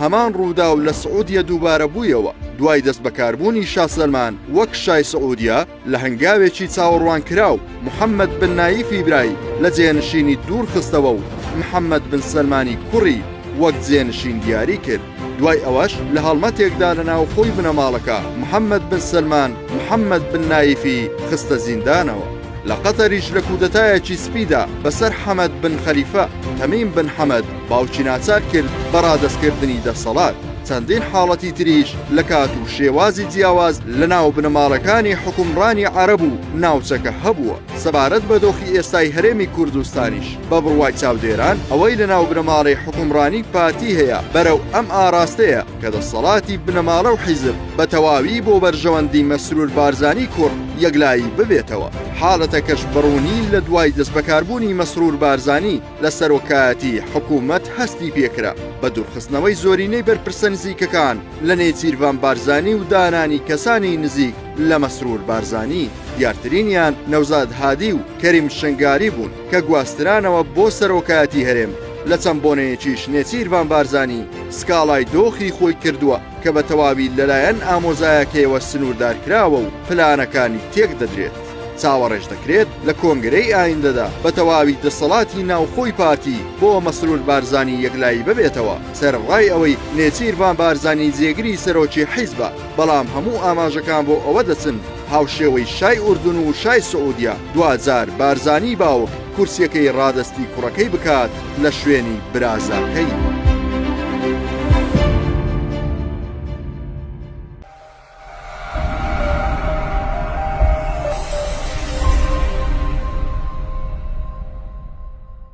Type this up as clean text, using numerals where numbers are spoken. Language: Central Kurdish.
هەمان ڕوودا و لە سعودیە دووبارە بوویەوە دوای دەست بەکاربوونی شاه سەلمان وەک شای سعودیە لە هەنگاوێکی چاوەڕوان کراو محەممەد بن نایف ئیبراهیم لە جێنشینی دوور خستەوە و محەممەد بن سەلمانی کوڕی وەک جێنشین دیاری کرد. دوای ئەوەش لە هەڵمەتێکدا لە ناوخۆی بنەماڵەکە محەممەد بن سەلمان محەممەد بن نایفی خستە زیندانەوە. لە قەتەریش لە کودەتایەکی سپیدا بەسەر حەمەد بن خەلیفە تەمیم بن حەمەد باوکی ناچار کرد بە ڕادەستکردنی دەسەڵات. چەندین حاڵەتی تریش لە کات و شێوازی جیاواز لە ناو بنەماڵەکانی حکومڕانی عەرەب و ناوچەکە هەبووە. سەبارەت بە دۆخی ئێستای هەرێمی کوردستانیش بە بڕوای چاودێران ئەوەی لە ناو بنەماڵی حکومڕانی پارتی هەیە بەرەو ئەم ئاراستەیە کە دەسەڵاتی بنەماڵە و حیزب بە تەواوی بۆ بەرژەوەندی مەسرور بارزانی کوڕ یەکلایی ببێتەوە. حاڵەتەکەش بڕوونی لە دوای دەست بەکاربوونی مەسرور بارزانی لە سەرۆکایەتی حکوومەت هەستی پێکرا بە دوورخستنەوەی زۆرینەی بەرپرسە نزیکەکان لە نێچیروان بارزانی و دانانی کەسانی نزیک لە مەسرور بارزانی. دیارترینیان نەوزاد هادی و کەریم شنگاری بوون کە گواسترانەوە بۆ سەرۆکایەتی هەرێم. لە چەند بۆنەیەکیش نێچیروان بارزانی سکاڵای دۆخی خۆی کردووە کە بە تەواوی لەلایەن ئامۆزایەکەیەوە سنووردارکراوە و پلانەکانی تێک دەدرێت. چاوەڕێژ دەکرێت لە کۆنگرەی ئایندەدا بە تەواوی دەسەڵاتی ناوخۆی پارتی بۆ مەسرور بارزانی یەکلایی ببێتەوە سەرڕای ئەوەی نێچیروان بارزانی جێگری سەرۆکی حیزبە. بەڵام هەموو ئاماژەکان بۆ ئەوە دەچن هاوشێوەی شای ئوردون و شای سعودیا دوجار بارزانی باوک کورسیەکەی ڕادستی کوڕەکەی بکات لە شوێنی برازاکەی.